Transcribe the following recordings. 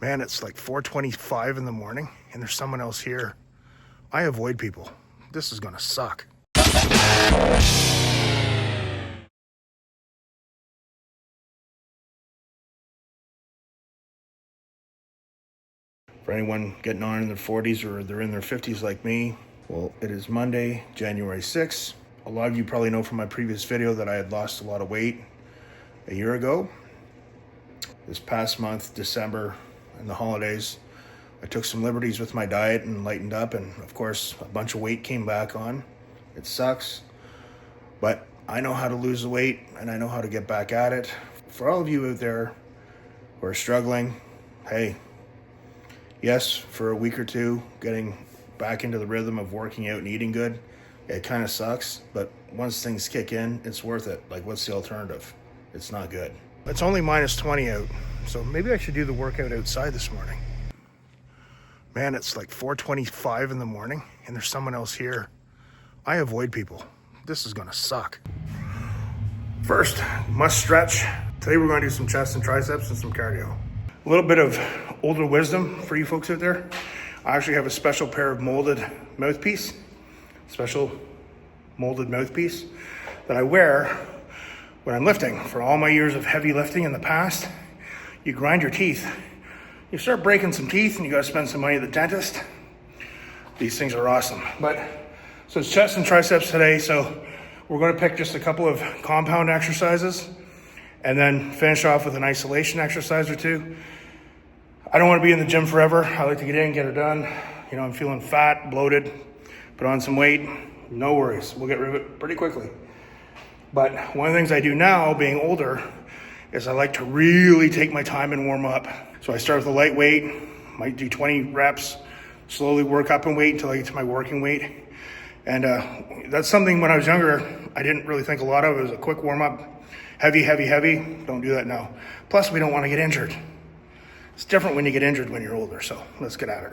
Man, it's like 4:25 in the morning and there's someone else here. I avoid people. This is gonna suck. For anyone getting on in their 40s or they're in their 50s like me, well, it is Monday, January 6th. A lot of you probably know from my previous video that I had lost a lot of weight a year ago. This past month, December, and the holidays, I took some liberties with my diet and lightened up, and of course, a bunch of weight came back on. It sucks, but I know how to lose the weight and I know how to get back at it. For all of you out there who are struggling, hey, yes, for a week or two, getting back into the rhythm of working out and eating good, it kind of sucks, but once things kick in, it's worth it. Like, what's the alternative? It's not good. It's only minus 20 out, so maybe I should do the workout outside this morning. Man, it's like 4:25 in the morning and there's someone else here. I avoid people. This is gonna suck. First, must stretch. Today we're gonna do some chest and triceps and some cardio. A little bit of older wisdom for you folks out there. I actually have a special pair of molded mouthpiece that I wear when I'm lifting. For all my years of heavy lifting in the past, you grind your teeth. You start breaking some teeth and you gotta spend some money at the dentist. These things are awesome. So it's chest and triceps today, so we're gonna pick just a couple of compound exercises and then finish off with an isolation exercise or two. I don't wanna be in the gym forever. I like to get in, get it done. You know, I'm feeling fat, bloated, put on some weight, no worries. We'll get rid of it pretty quickly. But one of the things I do now, being older, is I like to really take my time and warm up. So I start with a light weight, might do 20 reps, slowly work up in weight until I get to my working weight. And that's something when I was younger, I didn't really think a lot of. It was a quick warm up, heavy. Don't do that now. Plus, we don't want to get injured. It's different when you get injured when you're older, so let's get at it.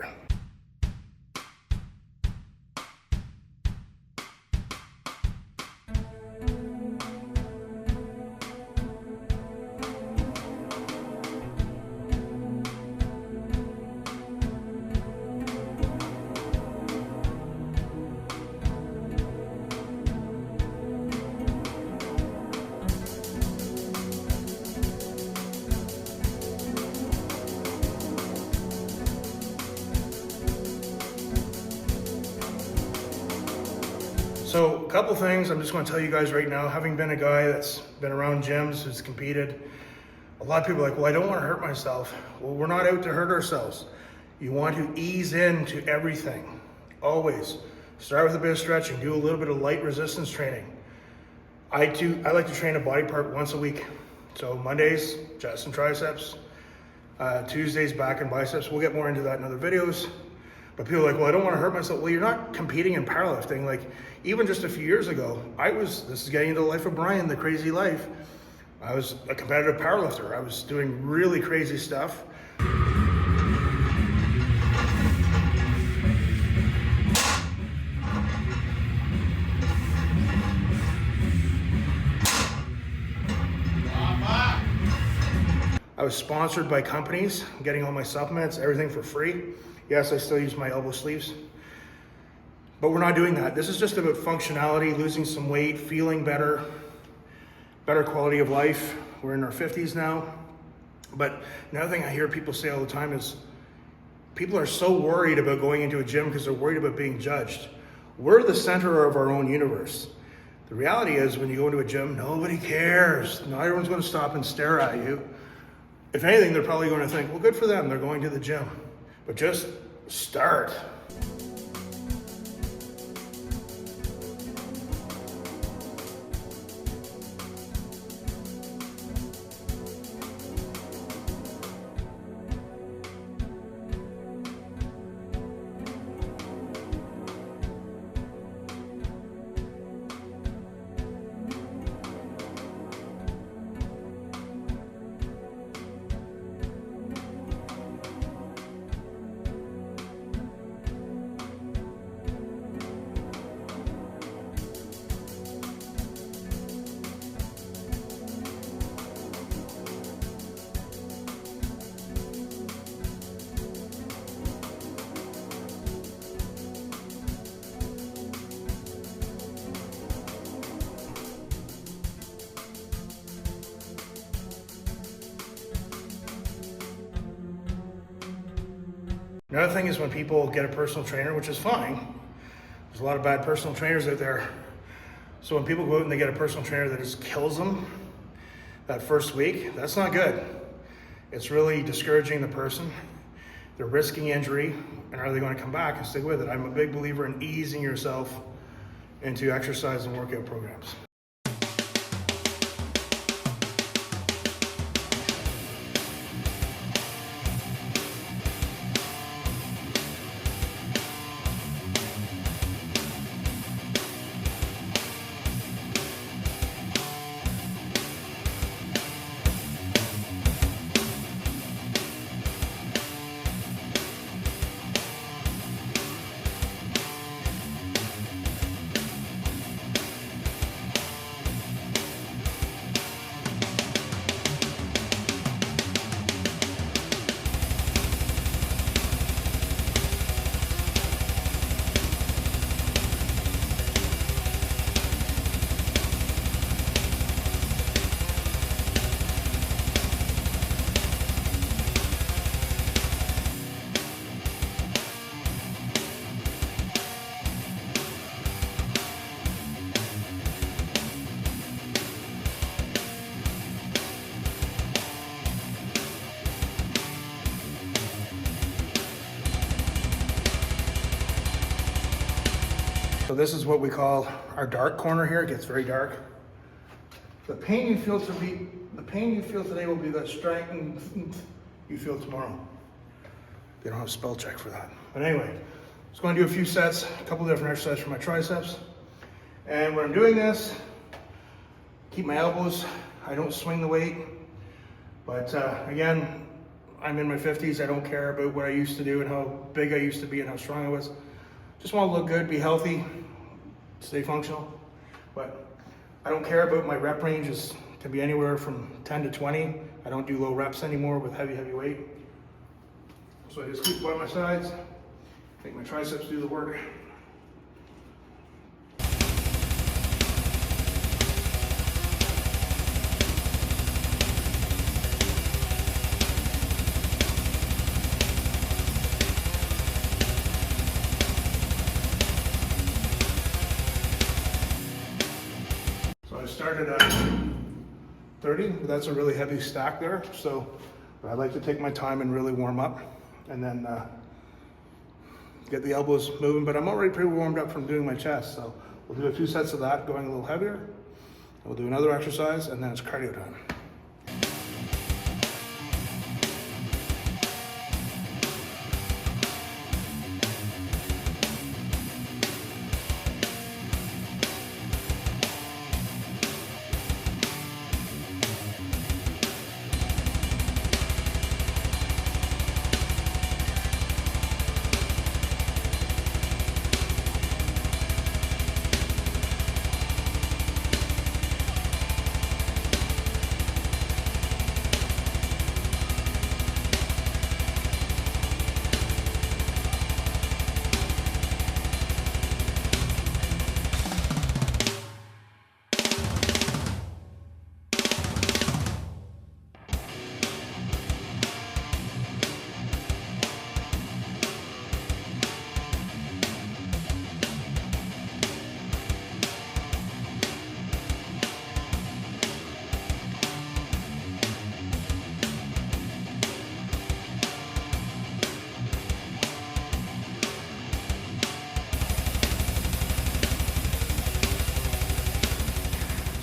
So a couple things I'm just going to tell you guys right now. Having been a guy that's been around gyms, who's competed, a lot of people are like, well, I don't want to hurt myself. Well, we're not out to hurt ourselves. You want to ease into everything. Always. Start with a bit of stretching. Do a little bit of light resistance training. I like to train a body part once a week. So Mondays, chest and triceps. Tuesdays, back and biceps. We'll get more into that in other videos. But people are like, well, I don't want to hurt myself. Well, you're not competing in powerlifting. Like, even just a few years ago, this is getting into the life of Bryan, the crazy life. I was a competitive powerlifter. I was doing really crazy stuff. I was sponsored by companies, getting all my supplements, everything for free. Yes, I still use my elbow sleeves, but we're not doing that. This is just about functionality, losing some weight, feeling better quality of life. We're in our 50s now. But another thing I hear people say all the time is people are so worried about going into a gym because they're worried about being judged. We're the center of our own universe. The reality is when you go into a gym, nobody cares. Not everyone's going to stop and stare at you. If anything, they're probably going to think, well, good for them, they're going to the gym. But just start. Another thing is when people get a personal trainer, which is fine. There's a lot of bad personal trainers out there. So when people go out and they get a personal trainer that just kills them that first week, that's not good. It's really discouraging the person. They're risking injury, and are they going to come back and stick with it? I'm a big believer in easing yourself into exercise and workout programs. So this is what we call our dark corner here. It gets very dark. The pain you feel today will be the strength you feel tomorrow. They don't have a spell check for that. But anyway, just going to do a few sets, a couple different exercises for my triceps. And when I'm doing this, keep my elbows. I don't swing the weight. But again, I'm in my 50s. I don't care about what I used to do and how big I used to be and how strong I was. Just want to look good, be healthy, stay functional. But I don't care about my rep range. It can be anywhere from 10 to 20. I don't do low reps anymore with heavy weight. So I just keep by my sides, make my triceps do the work. I started at 30, but that's a really heavy stack there. So I like to take my time and really warm up and then get the elbows moving, but I'm already pretty warmed up from doing my chest. So we'll do a few sets of that going a little heavier. We'll do another exercise and then it's cardio time.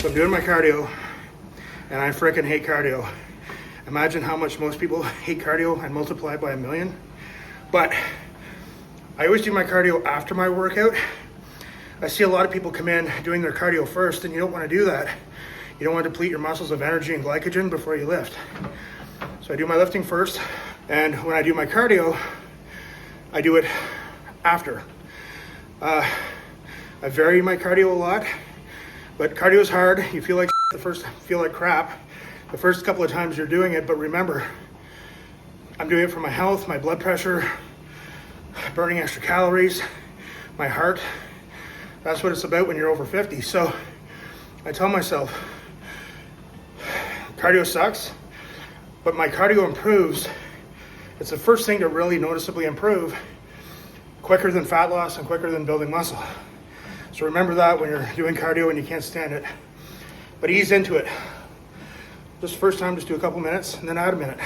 So I'm doing my cardio, and I frickin' hate cardio. Imagine how much most people hate cardio and multiply by 1,000,000. But I always do my cardio after my workout. I see a lot of people come in doing their cardio first, and you don't want to do that. You don't want to deplete your muscles of energy and glycogen before you lift. So I do my lifting first, and when I do my cardio, I do it after. I vary my cardio a lot. But cardio is hard. You feel like feel like crap the first couple of times you're doing it, but remember, I'm doing it for my health, my blood pressure, burning extra calories, my heart. That's what it's about when you're over 50. So I tell myself, cardio sucks, but my cardio improves It's the first thing to really noticeably improve, quicker than fat loss and quicker than building muscle. So remember that when you're doing cardio and you can't stand it. But ease into it. Just first time, just do a couple minutes and then add a minute.